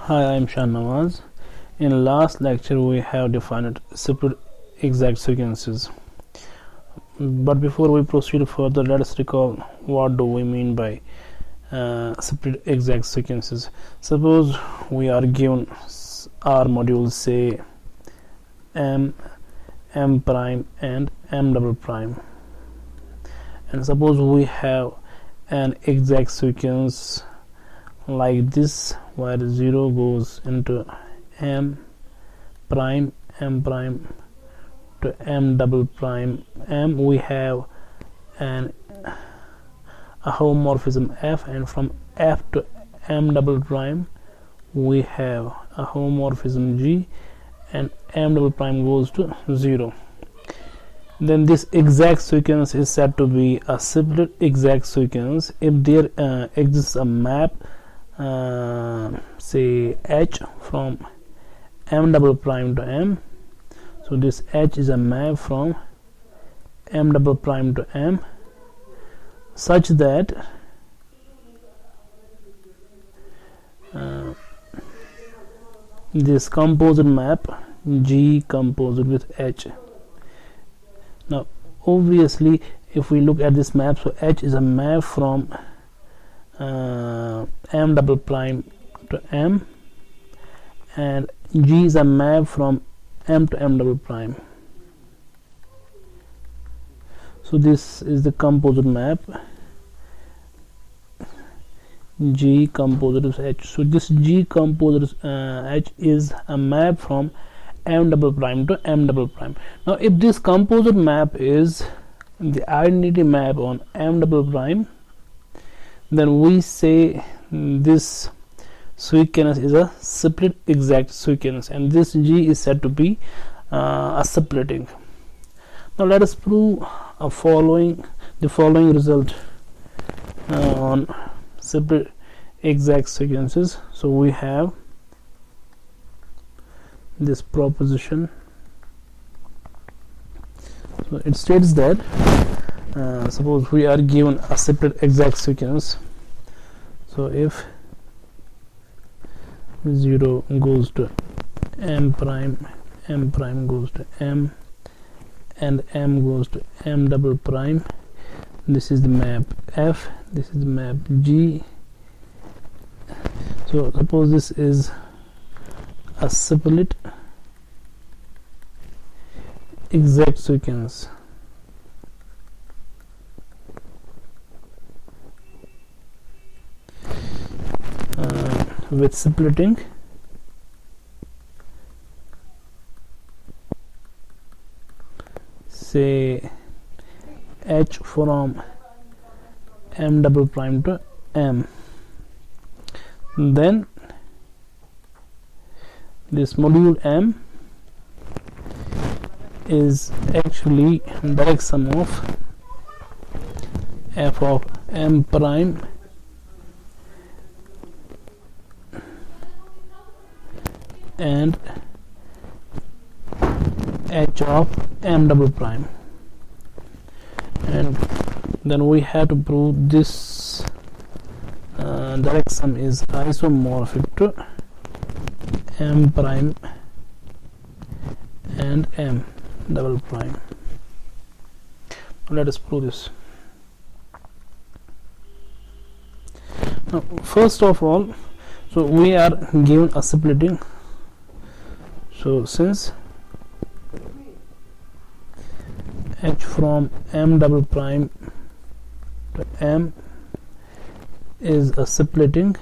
Hi, I'm Shan Nawaz. In last lecture we have defined separate exact sequences. But before we proceed further, let us recall what do we mean by separate exact sequences. Suppose we are given our modules, say m, m prime and m double prime, and suppose we have an exact sequence like this where 0 goes into m prime to m double prime m. We have a homomorphism f, and from f to m double prime we have a homomorphism g, and m double prime goes to 0. Then this exact sequence is said to be a separate exact sequence if there exists a map, say h from m double prime to m. So this h is a map from m double prime to m such that this composite map G composite with H. Now obviously if we look at this map, so H is a map from m double prime to m, and G is a map from m to m double prime. So this is the composite map G composite with H. So this G composite H is a map from m double prime to m double prime. Now if this composite map is the identity map on m double prime, then we say this sequence is a separate exact sequence, and this G is said to be a splitting. Now let us prove the following result on separate exact sequences. So we have this proposition. So it states that suppose we are given a separate exact sequence. So if 0 goes to m prime goes to m, and m goes to m double prime, this is the map F, this is the map G. So suppose this is a separate exact sequence. With splitting say H from m double prime to m, then this module m is actually direct sum of f of m prime and h of m double prime, and then we have to prove this direct sum is isomorphic to m prime and m double prime. Let us prove this. Now first of all, so we are given a splitting. So since h from m double prime to m is a splitting,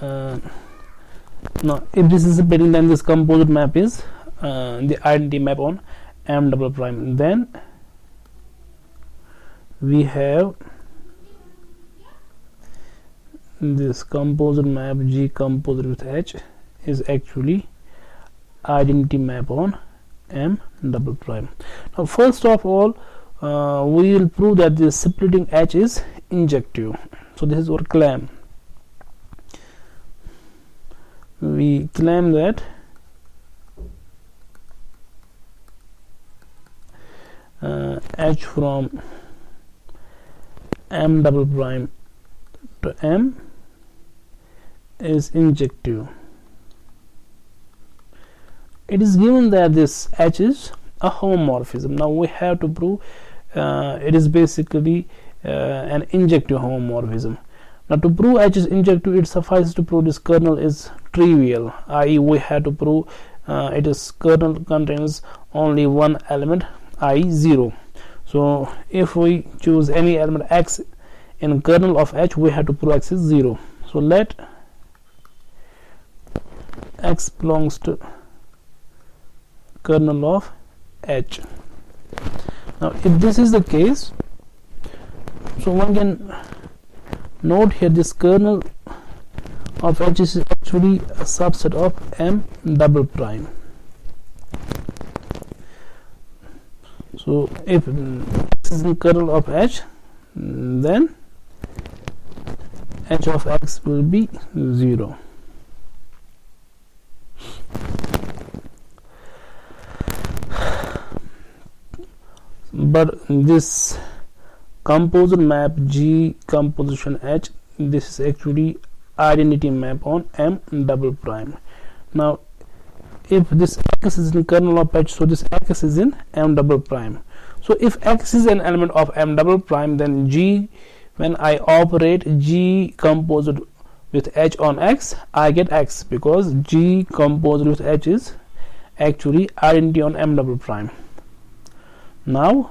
now if this is splitting, then this composite map is the identity map on m double prime. Then we have this composite map G composite with H is actually identity map on m double prime. Now first of all we will prove that this splitting H is injective. So this is our claim. We claim that H from m double prime to m is injective. It is given that this H is a homomorphism. Now we have to prove it is basically an injective homomorphism. Now to prove H is injective, it suffices to prove this kernel is trivial, i.e. we have to prove it is kernel contains only one element, i.e. 0. So if we choose any element x in kernel of H, we have to prove x is 0. So let x belongs to kernel of H. Now if this is the case, so one can note here this kernel of H is actually a subset of m double prime. So if this is the kernel of H, then H of x will be 0. But this composite map G composition H, this is actually identity map on m double prime. Now if this x is in kernel of H, so this x is in m double prime. So if x is an element of m double prime, then G, when I operate G composite with H on x, I get x, because G composite with H is actually identity on m double prime. Now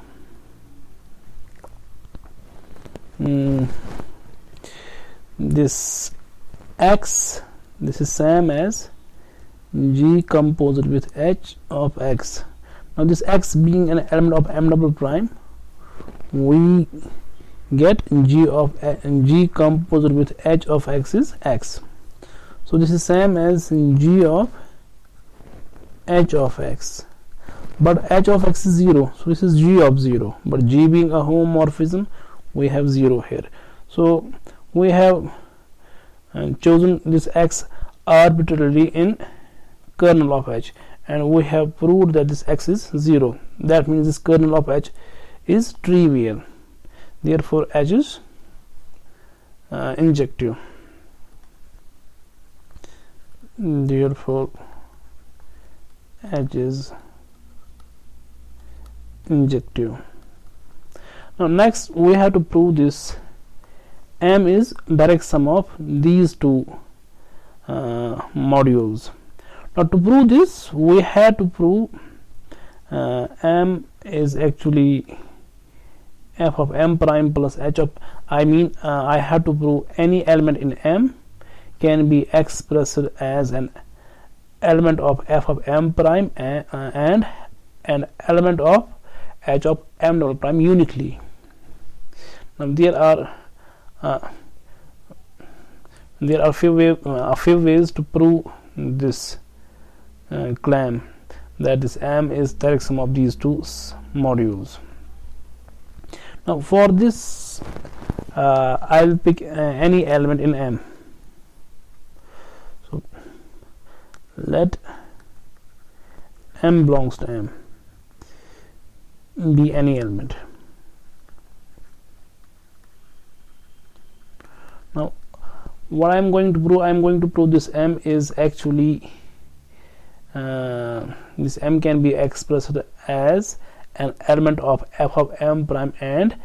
this x, this is same as G composite with H of x. Now this x being an element of m double prime, we get G composite with H of x is x. So this is same as G of H of x, but H of x is 0, so this is G of 0, but G being a homomorphism, we have 0 here. So we have chosen this x arbitrarily in kernel of H, and we have proved that this x is 0. That means this kernel of H is trivial. Therefore H is injective. Therefore H is injective. Now next we have to prove this M is direct sum of these two modules. Now to prove this, we have to prove M is actually f of m prime plus h of, I have to prove any element in M can be expressed as an element of f of m prime and an element of h of m double prime uniquely. Now there are a few ways to prove this claim that this M is direct sum of these two modules. Now for this I'll pick any element in M. So let M belongs to M be any element. Now what I'm going to prove this M is actually this M can be expressed as an element of f of m prime and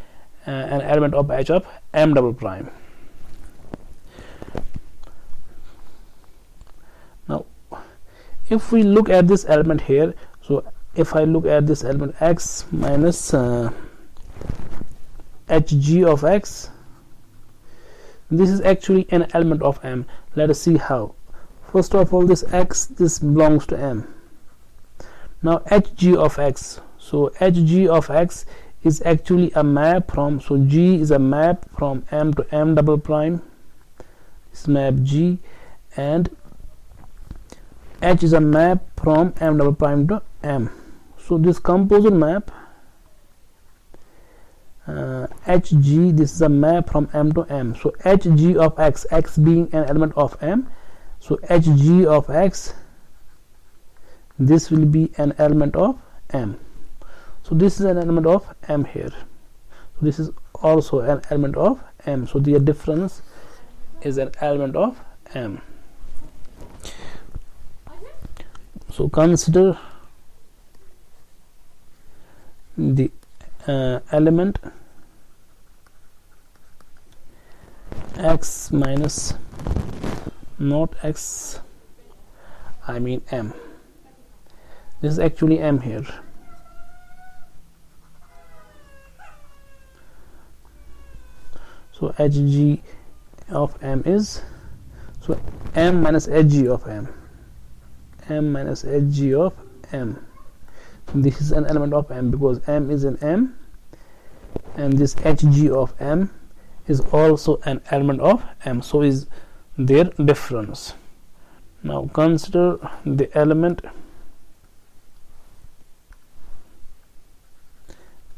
an element of h of m double prime. Now if we look at this element here, so if I look at this element x minus hg of x, this is actually an element of M. Let us see how. First of all, this x, this belongs to M. Now hg of x, so hg of x is actually a map from, so G is a map from M to M double prime, this map G, and H is a map from M double prime to M. So this composite map hg, this is a map from M to M. So hg of x, x being an element of M, so hg of x, this will be an element of M. So this is an element of M here. This is also an element of M, so their difference is an element of M. So consider the element x minus, not x, I mean M. This is actually M here. So hg of M is, so M minus hg of M, M minus hg of M. This is an element of M because M is in M, and this hg of M is also an element of M, so is their difference. Now consider the element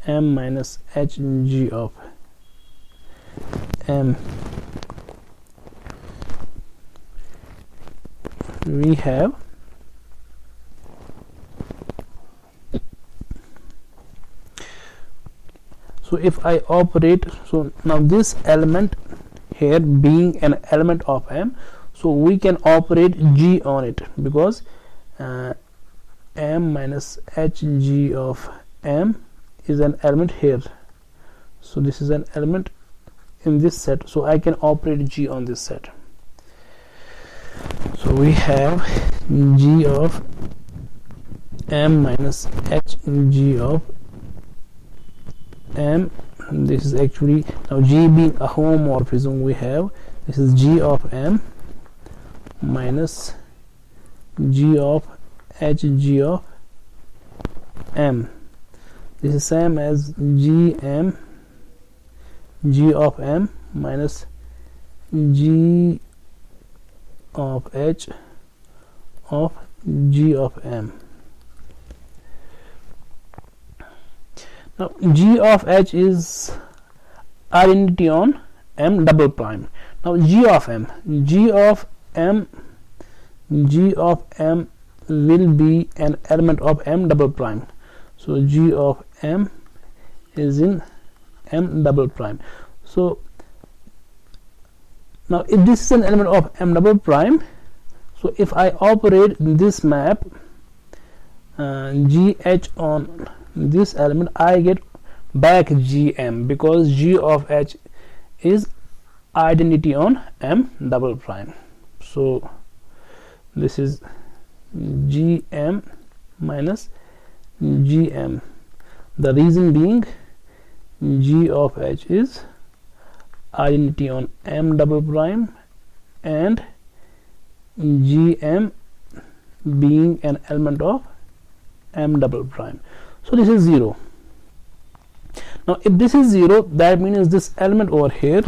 M minus hg of M. We have so if I operate, so now this element here being an element of M, so we can operate G on it because M minus hg of M is an element here, so this is an element in this set, so I can operate G on this set. So we have G of M minus hg of M. This is actually, now G being a homomorphism, we have this is G of M minus G of hg of M. This is same as G of M minus G of H of G of M. Now G of H is identity on M double prime. Now G of M will be an element of M double prime. So G of M is in M double prime. So now if this is an element of M double prime, so if I operate this map GH on this element, I get back GM because G of H is identity on M double prime. So this is GM minus GM. The reason being G of H is identity on M double prime and GM being an element of M double prime. So this is 0. Now if this is 0, that means this element over here,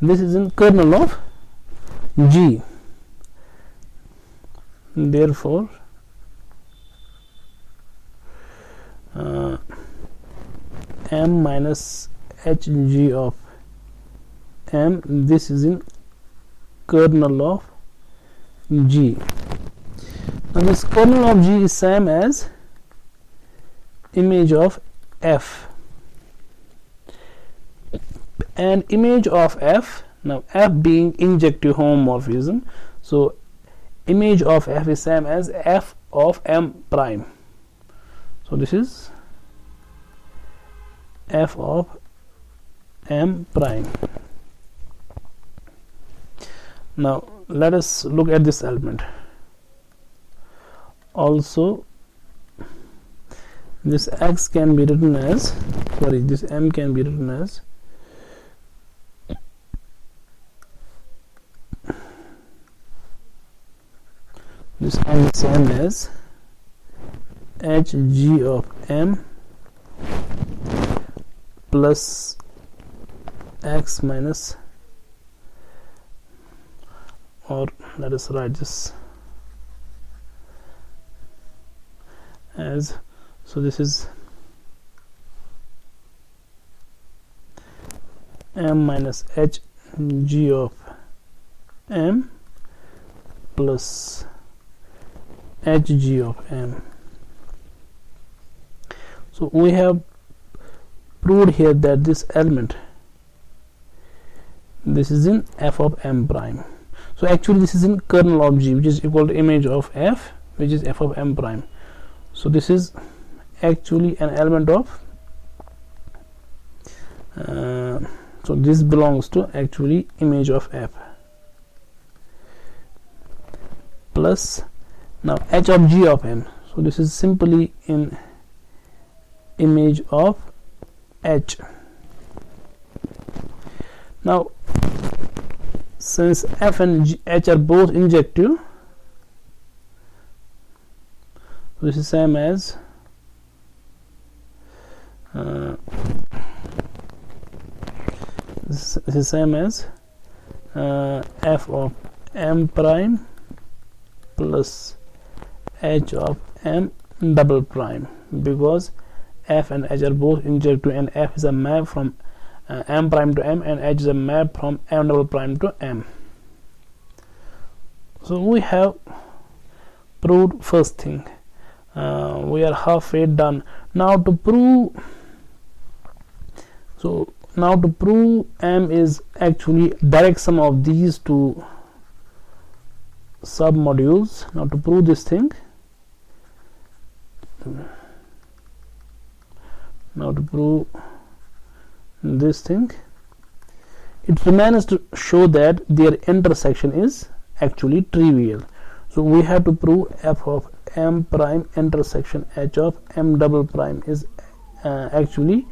this is in kernel of G. Therefore M minus hg of M, this is in kernel of G. Now this kernel of G is same as image of F, and image of F, now F being injective homomorphism, so image of F is same as F of M prime. So this is F of M prime. Now let us look at this element. Also this X can be written as, sorry, this M can be written as this M is same as hg of M plus X minus, or let us write this as, so this is M minus hg of M plus hg of M. So we have proved here that this element, this is in f of m prime. So actually this is in kernel of G, which is equal to image of f, which is f of m prime. So this is actually an element of so this belongs to actually image of f plus now h of G of m. So this is simply in image of h. Now since f and h are both injective, this is same as this is same as f of m prime plus h of m double prime, because f and h are both injective and f is a map from m prime to m and h is a map from m double prime to m. So we have proved first thing. We are halfway done. Now to prove m is actually direct sum of these two submodules. Now to prove this thing, it remains to show that their intersection is actually trivial. So we have to prove f of m prime intersection h of m double prime is actually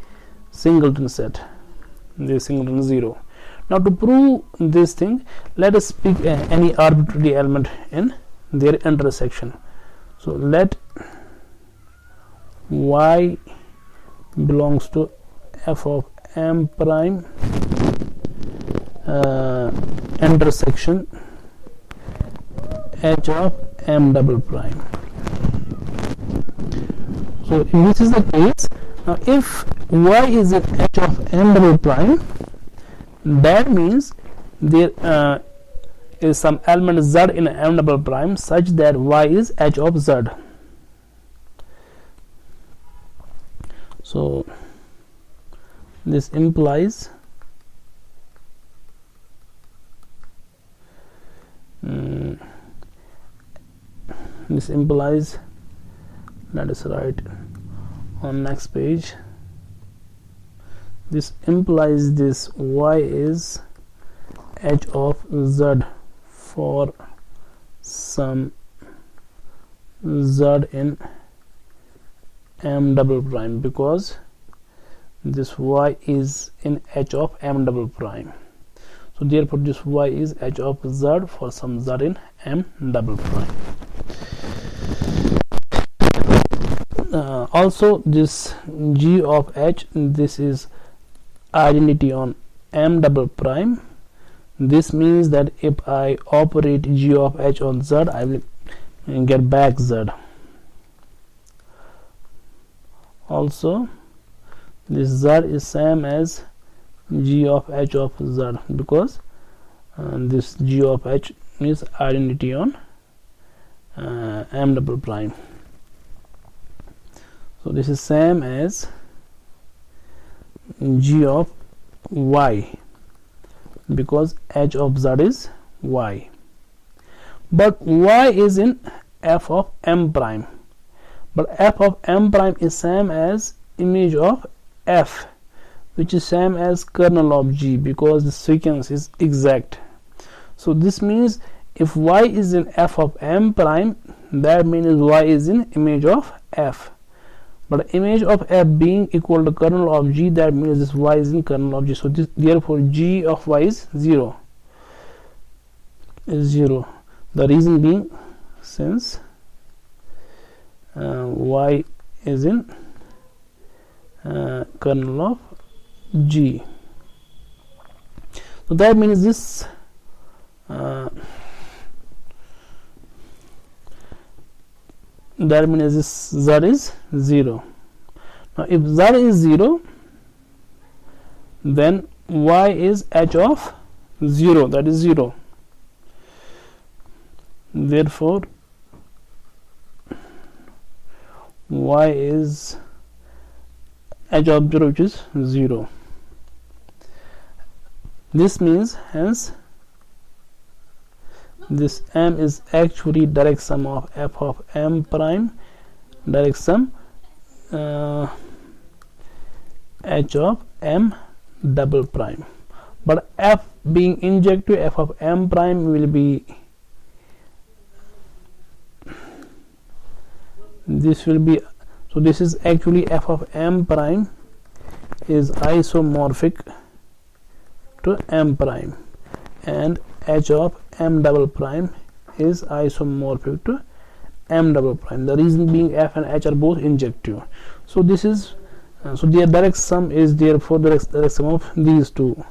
singleton set. This singleton 0. Now to prove this thing, let us pick any arbitrary element in their intersection. So let y belongs to f of m prime intersection h of m double prime. So if this is the case, now if y is in h of m double prime, that means there is some element z in m double prime such that y is h of z. So this implies let us write on next page. This implies this y is h of z for some z in m double prime, because this y is in h of m double prime. So therefore this y is h of z for some z in m double prime. Also this g of h, this is identity on m double prime. This means that if I operate g of h on z, I will get back z. Also this z is same as g of h of z, because this g of h is identity on m double prime. So this is same as g of y, because h of z is y, but y is in f of m prime, but f of m prime is same as image of f, which is same as kernel of G, because the sequence is exact. So this means if y is in f of m prime, that means y is in image of f, but image of f being equal to kernel of G, that means this y is in kernel of G. So this, therefore g of y is 0. The reason being, since y is in kernel of G, so that means this z is 0. Now if z is 0, then y is h of 0, that is 0. Therefore y is h of 0, which is 0. This means hence this m is actually direct sum of f of m prime, direct sum h of m double prime. But f being injective, f of m prime will be, this will be, so this is actually f of m prime is isomorphic to m prime, and h of m double prime is isomorphic to m double prime. The reason being f and h are both injective. So this is so their direct sum is therefore the direct sum of these two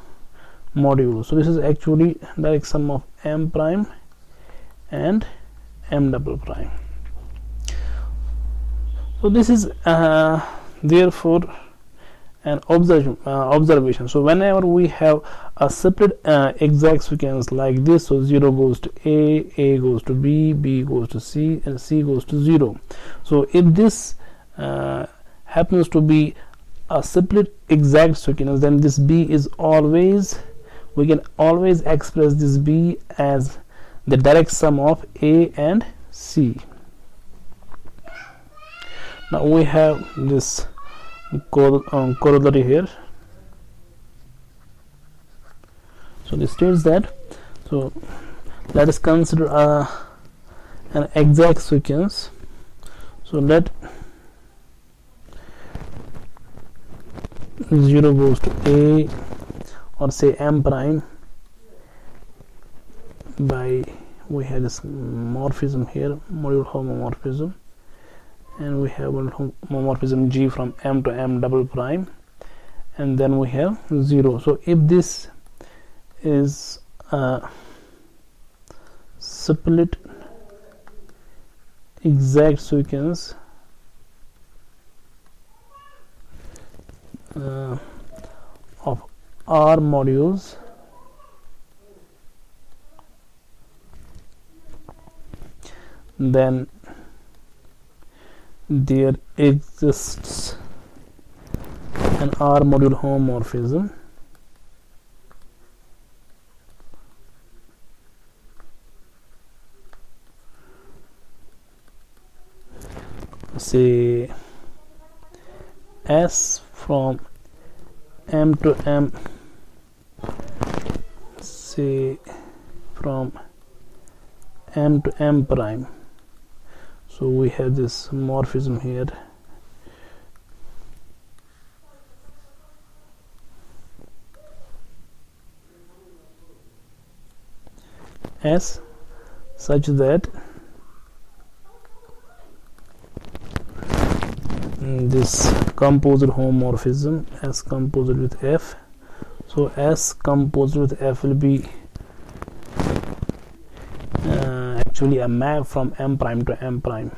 modules. So this is actually direct sum of m prime and m double prime. So this is therefore an observation. So whenever we have a separate exact sequence like this, so 0 goes to a goes to b goes to c, and c goes to 0. So if this happens to be a separate exact sequence, then this b is always, we can always express this b as the direct sum of a and c. Now we have this corollary here. So this states that, so let us consider an exact sequence. So let 0 goes to a, or say m prime, by, we have this morphism here, module homomorphism, and we have homomorphism G from m to m double prime, and then we have 0. So if this is a split exact sequence of R modules, then there exists an R module homomorphism say S from m to m, say from m to m prime. So we have this morphism here, S such that this composite homomorphism S composite with F. So S composite with F will be actually a map from m prime to m prime.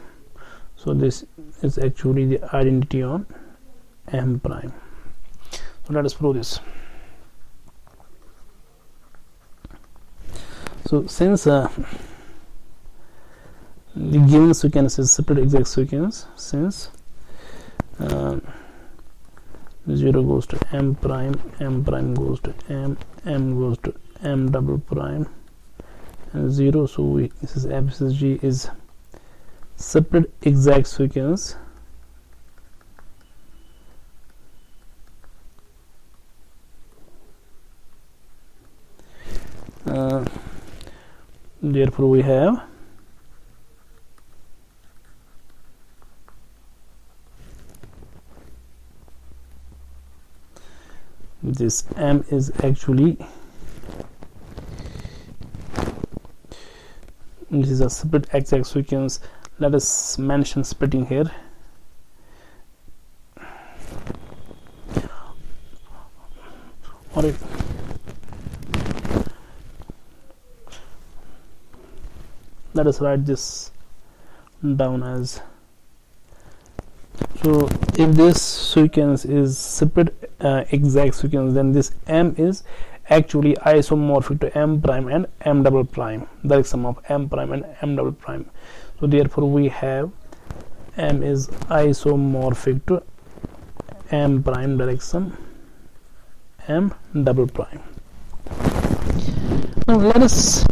So this is actually the identity on m prime. So let us prove this. So since the given sequence is separate exact sequence, since 0 goes to m prime goes to m goes to m double prime, and 0, so this is f, this is g, is separate exact sequence therefore we have this m is actually, this is a split exact sequence. Let us mention splitting here. Or if let us write this down as, so if this sequence is separate exact sequence, then this m is actually isomorphic to m prime and m double prime, direct sum of m prime and m double prime. So therefore we have m is isomorphic to m prime direct sum m double prime. Now let us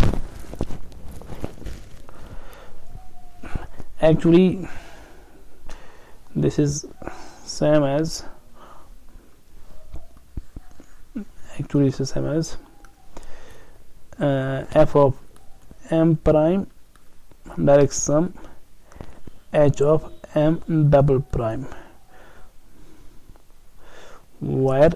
actually, this is same as, actually this is same as f of m prime direct sum h of m double prime, where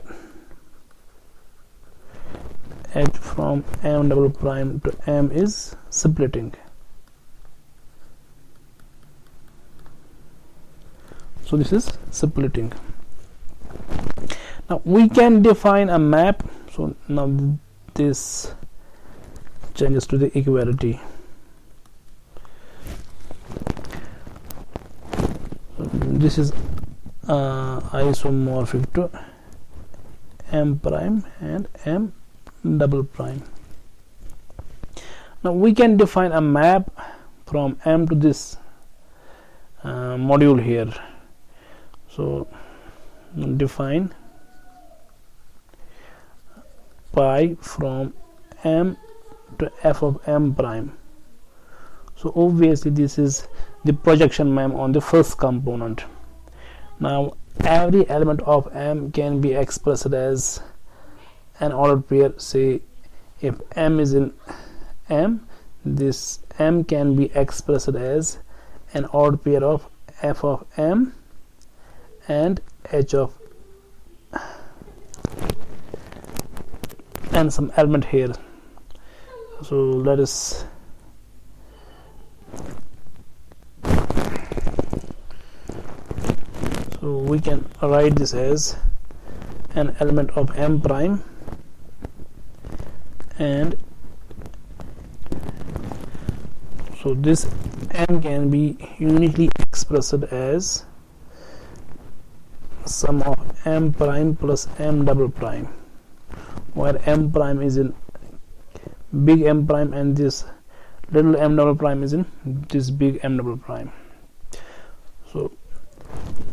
h from m double prime to m is splitting. So this is splitting. Now we can define a map. So now this changes to the equality. This is isomorphic to m prime and m double prime. Now we can define a map from m to this module here. So define pi from m to f of m prime. So obviously this is the projection map on the first component. Now every element of m can be expressed as an ordered pair. Say if m is in m, this m can be expressed as an ordered pair of f of m and h of and some element here. So let us we can write this as an element of m prime and so this m can be uniquely expressed as sum of m prime plus m double prime, where m prime is in big M prime and this little m double prime is in this big M double prime. So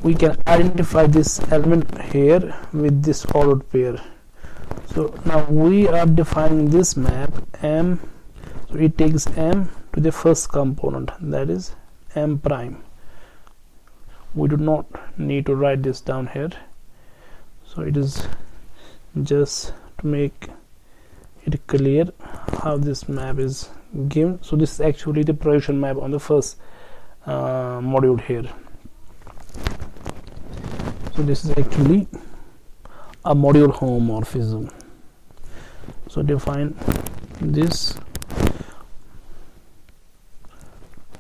we can identify this element here with this ordered pair. So now we are defining this map m, so it takes m to the first component, that is m prime. We do not need to write this down here, so it is just to make it clear how this map is given. So this is actually the projection map on the first module here. So this is actually a module homomorphism. So define this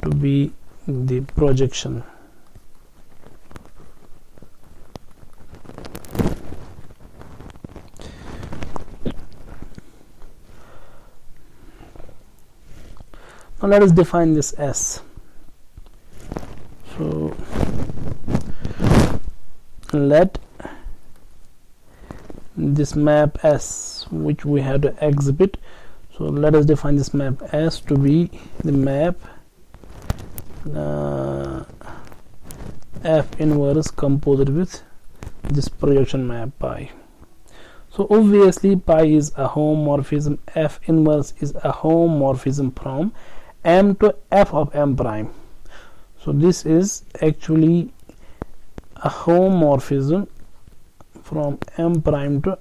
to be the projection. Now let us define this S. So let this map S, which we have to exhibit, so let us define this map S to be the map F inverse composed with this projection map pi. So obviously pi is a homomorphism, F inverse is a homomorphism from M to F of M prime. So this is actually a homomorphism from M prime to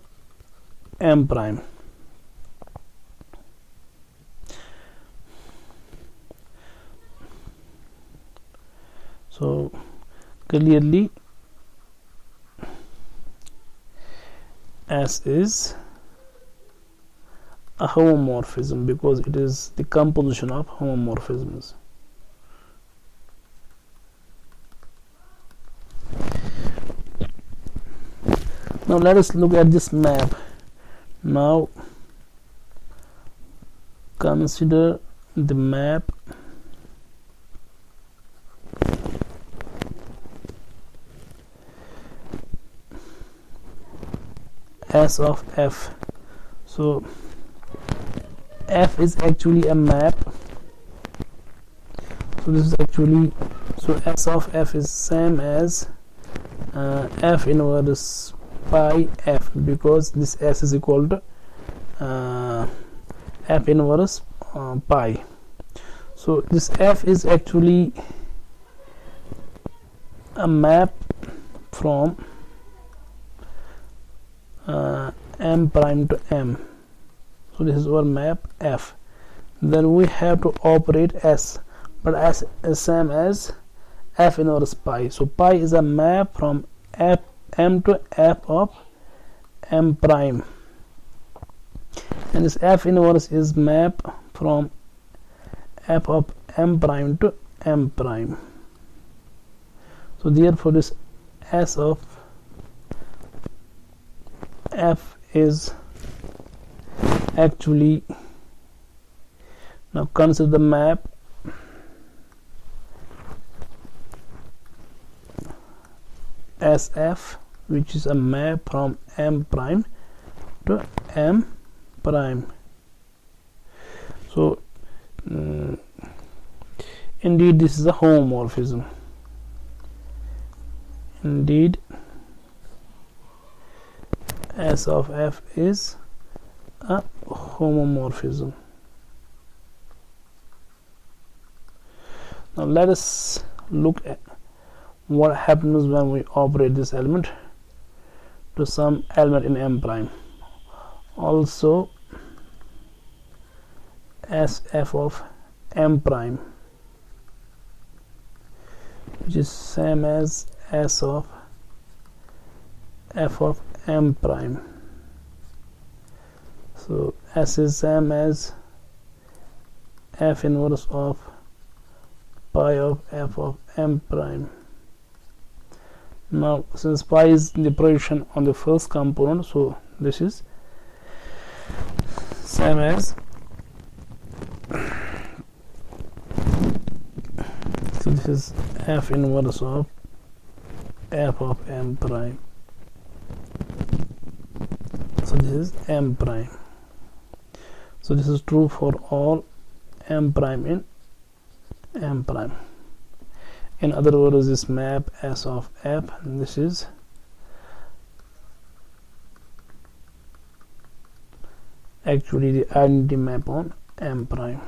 M prime. So clearly S is a homomorphism because it is the composition of homomorphisms. Now let us look at this map. Now consider the map S of F. So F is actually a map. So this is actually, so S of F is same as f inverse pi f, because this s is equal to f inverse pi. So this f is actually a map from m prime to m. So this is our map f. Then we have to operate s, but s is same as f inverse pi. So pi is a map from m to f of m prime, and this f inverse is map from f of m prime to m prime. So therefore this s of f is actually, now consider the map SF, which is a map from m prime to m prime. So indeed this is a homomorphism. Indeed S of f is a homomorphism. Now let us look at what happens when we operate this element to some element in m prime. Also SF of m prime, which is same as S of f of m prime. So S is same as f inverse of pi of f of m prime. Now since pi is the projection on the first component, so this is same as, so this is f inverse of f of m prime. So this is m prime. So this is true for all m prime in m prime. In other words, this map S of f, and this is actually the identity map on m prime.